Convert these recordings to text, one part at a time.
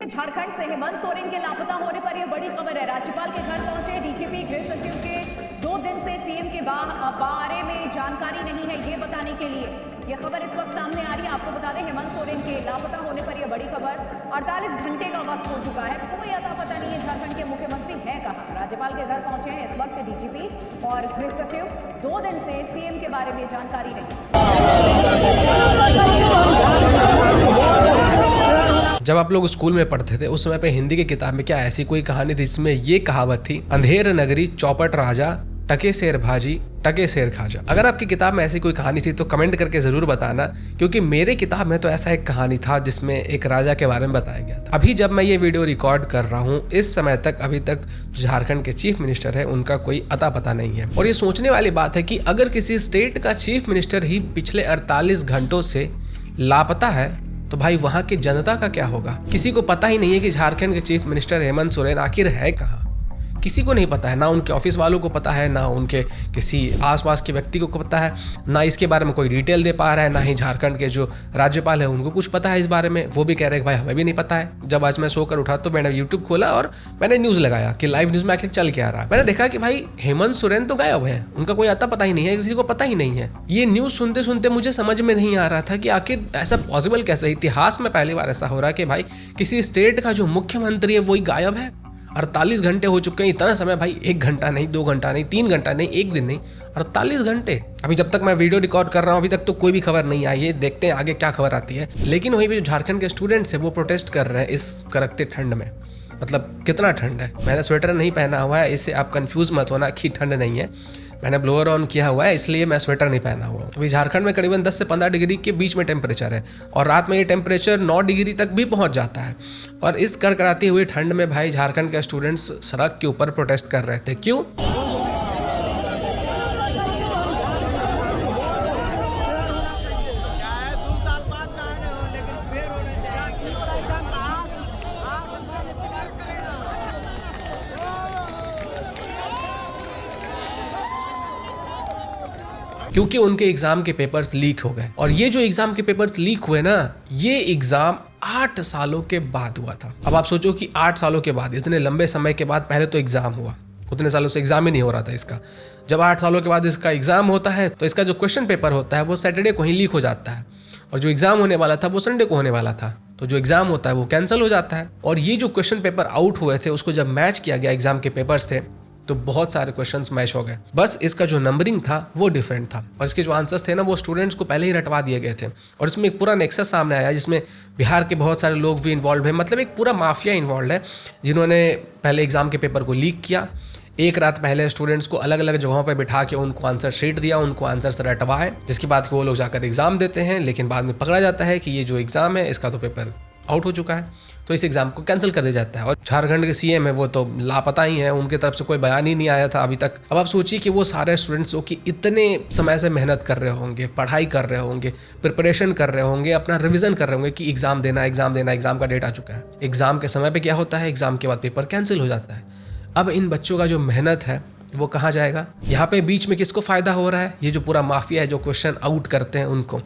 झारखंड से हेमंत सोरेन के लापता होने पर यह बड़ी खबर है। राज्यपाल के घर पहुंचे डीजीपी गृह सचिव के 2 दिन से सीएम के बारे में जानकारी नहीं है, ये बताने के लिए यह खबर इस वक्त सामने आ रही है। आपको बता दें, हेमंत सोरेन के लापता होने पर यह बड़ी खबर। 48 घंटे का वक्त हो चुका है, कोई अता पता नहीं है झारखंड के मुख्यमंत्री हैं कहाँ। राज्यपाल के घर पहुंचे हैं इस वक्त डीजीपी और गृह सचिव। 2 दिन से सीएम के बारे में जानकारी नहीं। जब आप लोग स्कूल में पढ़ते थे उस समय पे हिंदी की किताब में क्या ऐसी कोई कहानी थी जिसमें ये कहावत थी, अंधेर नगरी चौपट राजा, टके शेर भाजी टके शेर खाजा। अगर आपकी किताब में ऐसी कोई कहानी थी तो कमेंट करके जरूर बताना, क्योंकि मेरे किताब में तो ऐसा एक कहानी था जिसमें एक राजा के बारे में बताया गया था। अभी जब मैं ये वीडियो रिकॉर्ड कर रहा हूँ, इस समय तक अभी तक झारखंड के चीफ मिनिस्टर है उनका कोई अता पता नहीं है। और ये सोचने वाली बात है कि अगर किसी स्टेट का चीफ मिनिस्टर ही पिछले 48 घंटों से लापता है तो भाई वहां की जनता का क्या होगा। किसी को पता ही नहीं है कि झारखंड के चीफ मिनिस्टर हेमंत सोरेन आखिर है कहाँ। किसी को नहीं पता है, ना उनके ऑफिस वालों को पता है, ना उनके किसी आसपास के व्यक्ति को पता है, ना इसके बारे में कोई डिटेल दे पा रहा है, ना ही झारखंड के जो राज्यपाल है उनको कुछ पता है इस बारे में। वो भी कह रहे हैं भाई हमें भी नहीं पता है। जब आज मैं सोकर उठा तो मैंने यूट्यूब खोला और मैंने न्यूज़ लगाया कि लाइव न्यूज़ में आखिर चल क्या रहा है। मैंने देखा कि भाई हेमंत सोरेन तो गायब है, उनका कोई अता पता ही नहीं है, किसी को पता ही नहीं है। ये न्यूज़ सुनते सुनते मुझे समझ में नहीं आ रहा था कि आखिर ऐसा पॉसिबल कैसे। इतिहास में पहली बार ऐसा हो रहा है कि भाई किसी स्टेट का जो मुख्यमंत्री है वही गायब है। 48 घंटे हो चुके हैं। इतना समय भाई, 1 घंटा नहीं, 2 घंटा नहीं, 3 घंटा नहीं, 1 दिन नहीं, 48 घंटे। अभी जब तक मैं वीडियो रिकॉर्ड कर रहा हूँ अभी तक तो कोई भी खबर नहीं आई है। देखते हैं आगे क्या खबर आती है। लेकिन वहीं पे जो झारखंड के स्टूडेंट्स हैं वो प्रोटेस्ट कर रहे हैं इस कड़कते ठंड में। मतलब कितना ठंड है। मैंने स्वेटर नहीं पहना हुआ है, इससे आप कंफ्यूज मत होना कि ठंड नहीं है। मैंने ब्लोअर ऑन किया हुआ है इसलिए मैं स्वेटर नहीं पहना हुआ हूँ। अभी झारखंड में करीबन 10 से 15 डिग्री के बीच में टेम्परेचर है और रात में ये टेम्परेचर 9 डिग्री तक भी पहुँच जाता है। और इस कड़कड़ाती हुई ठंड में भाई झारखंड के स्टूडेंट्स सड़क के ऊपर प्रोटेस्ट कर रहे थे। क्यों? क्योंकि उनके एग्जाम के पेपर्स लीक हो गए। और ये जो एग्जाम के पेपर्स लीक हुए ना, ये एग्जाम 8 सालों के बाद हुआ था। अब आप सोचो कि 8 सालों के बाद, इतने लंबे समय के बाद पहले तो एग्जाम हुआ। उतने सालों से एग्जाम ही नहीं हो रहा था इसका। जब 8 सालों के बाद इसका एग्जाम होता है तो इसका जो क्वेश्चन पेपर होता है वो सैटरडे को ही लीक हो जाता है। और जो एग्जाम होने वाला था वो संडे को होने वाला था, तो जो एग्जाम होता है वो कैंसिल हो जाता है। और ये जो क्वेश्चन पेपर आउट हुए थे उसको जब मैच किया गया एग्जाम के पेपर्स थे तो बहुत सारे क्वेश्चंस मैच हो गए। बस इसका जो नंबरिंग था वो डिफरेंट था और इसके जो आंसर्स थे ना वो स्टूडेंट्स को पहले ही रटवा दिए गए थे। और इसमें एक पूरा नेक्सस सामने आया जिसमें बिहार के बहुत सारे लोग भी इन्वॉल्व हैं। मतलब एक पूरा माफिया इन्वॉल्व है जिन्होंने पहले एग्जाम के पेपर को लीक किया। एक रात पहले स्टूडेंट्स को अलग अलग जगहों पर बिठा के उनको आंसर शीट दिया, उनको आंसर रटवाए, जिसके बाद वो लोग जाकर एग्जाम देते हैं। लेकिन बाद में पकड़ा जाता है कि ये जो एग्जाम है इसका तो पेपर आउट हो चुका है, तो इस एग्जाम को कैंसिल कर दिया जाता है। और झारखंड के सीएम है वो तो लापता ही है, उनकी तरफ से कोई बयान ही नहीं आया था अभी तक। अब आप सोचिए कि वो सारे स्टूडेंट्स हो कि इतने समय से मेहनत कर रहे होंगे, पढ़ाई कर रहे होंगे, प्रिपरेशन कर रहे होंगे, अपना रिवीजन कर रहे होंगे कि एग्जाम देना, एग्जाम का डेट आ चुका है। एग्जाम के समय पे क्या होता है, एग्जाम के बाद पेपर कैंसिल हो जाता है। अब इन बच्चों का जो मेहनत है वो कहाँ जाएगा? यहाँ पे बीच में किसको फायदा हो रहा है? ये जो पूरा माफिया है जो क्वेश्चन आउट करते हैं उनको।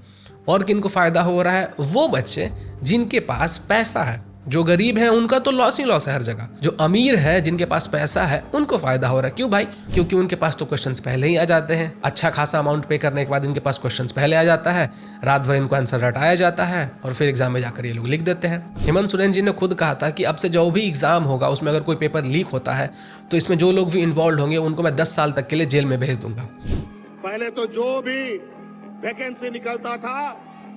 और किनको फायदा हो रहा है? वो बच्चे जिनके पास पैसा है। जो गरीब है उनका तो लॉस ही लॉस है हर जगह। जो अमीर है, जिनके पास पैसा है, उनको फायदा हो रहा है। क्यों भाई? क्योंकि उनके पास तो क्वेश्चंस पहले ही आ जाते हैं। अच्छा खासा अमाउंट पे करने के बाद इनके पास क्वेश्चंस पहले आ जाता है, रात भर इनको आंसर रटाया जाता है और फिर एग्जाम में जाकर ये लोग लिख देते हैं। हेमंत सोरेन जी ने खुद कहा था कि अब से जो भी एग्जाम होगा उसमें अगर कोई पेपर लीक होता है तो इसमें जो लोग भी इन्वॉल्व होंगे उनको मैं 10 साल तक के लिए जेल में भेज दूंगा। पहले तो जो भी वैकेंसी निकलता था,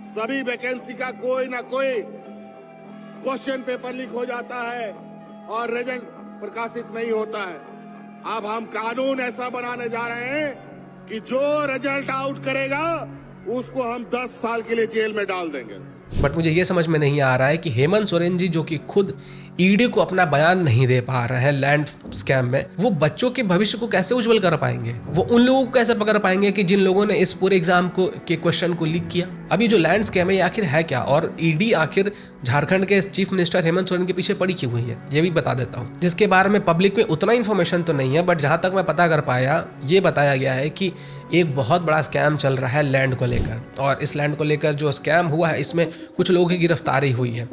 सभी वैकेंसी का कोई ना कोई क्वेश्चन पेपर लीक हो जाता है और रिजल्ट प्रकाशित नहीं होता है। अब हम कानून ऐसा बनाने जा रहे हैं कि जो रिजल्ट आउट करेगा उसको हम 10 साल के लिए जेल में डाल देंगे। बट मुझे ये समझ में नहीं आ रहा है कि हेमंत सोरेन जी जो कि खुद ईडी को अपना बयान नहीं दे पा रहे हैं लैंड स्कैम में, वो बच्चों के भविष्य को कैसे उज्जवल कर पाएंगे? वो उन लोगों को कैसे पकड़ पाएंगे कि जिन लोगों ने इस पूरे एग्जाम को के क्वेश्चन को लीक किया? अभी जो लैंड स्कैम है ये आखिर है क्या? और ईडी आखिर झारखंड के चीफ मिनिस्टर हेमंत सोरेन के पीछे पड़ी क्यों हुई है, ये भी बता देता हूँ, जिसके बारे में पब्लिक में उतना इन्फॉर्मेशन तो नहीं है, बट जहाँ तक मैं पता कर पाया ये बताया गया है कि एक बहुत बड़ा स्कैम चल रहा है लैंड को लेकर, और इस लैंड को लेकर जो स्कैम हुआ है इसमें कुछ लोगों की गिरफ्तारी हुई है,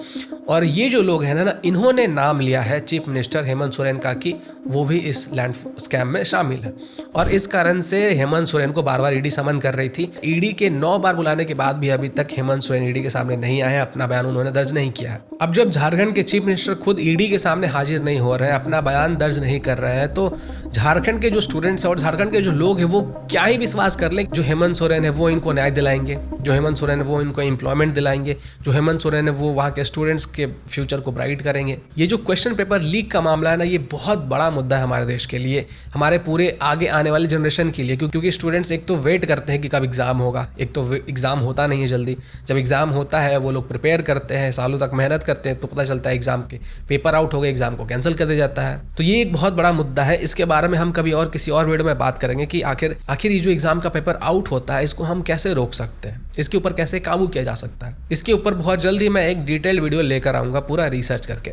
और ये जो लोग हैं ना इन्होंने नाम लिया है चीफ मिनिस्टर हेमंत सोरेन का कि वो भी इस लैंड स्कैम में शामिल है, और इस कारण से हेमंत सोरेन को बार बार ईडी समन कर रही थी। ईडी के 9 बार बुलाने के बाद भी अभी तक हेमंत सोरेन ईडी के सामने नहीं आए हैं, अपना बयान उन्होंने दर्ज नहीं किया है। अब जब झारखंड के चीफ मिनिस्टर खुद ईडी के सामने हाजिर नहीं हो रहे हैं, अपना बयान दर्ज नहीं कर रहे हैं, तो झारखंड के जो स्टूडेंट्स हैं और झारखंड के जो लोग हैं वो क्या ही विश्वास कर लें जो हेमंत सोरेन है वो इनको न्याय दिलाएंगे, जो हेमंत सोरेन है वो इनको एम्प्लॉयमेंट दिलाएंगे, जो हेमंत सोरेन है वो वहाँ के स्टूडेंट्स के फ्यूचर को ब्राइट करेंगे। ये जो क्वेश्चन पेपर लीक का मामला है ना, ये बहुत बड़ा मुद्दा है हमारे देश के लिए, हमारे पूरे आगे आने वाले जनरेशन के लिए, क्योंकि स्टूडेंट्स एक तो वेट करते हैं कि कब एग्जाम होगा, एक तो एग्जाम होता नहीं है जल्दी, जब एग्जाम होता है वो लोग प्रिपेयर करते हैं, सालों तक मेहनत करते हैं, तो पता चलता है एग्जाम के पेपर आउट हो गए, एग्जाम को कैंसिल कर दिया जाता है। तो ये एक बहुत बड़ा मुद्दा है, इसके बारे में हम कभी और किसी और वीडियो में बात करेंगे कि आखिर ये जो एग्जाम का पेपर आउट होता है इसको हम कैसे रोक सकते हैं, इसके ऊपर कैसे काबू किया जा सकता है। इसके ऊपर बहुत जल्दी मैं एक डिटेल वीडियो लेकर आऊंगा पूरा रिसर्च करके।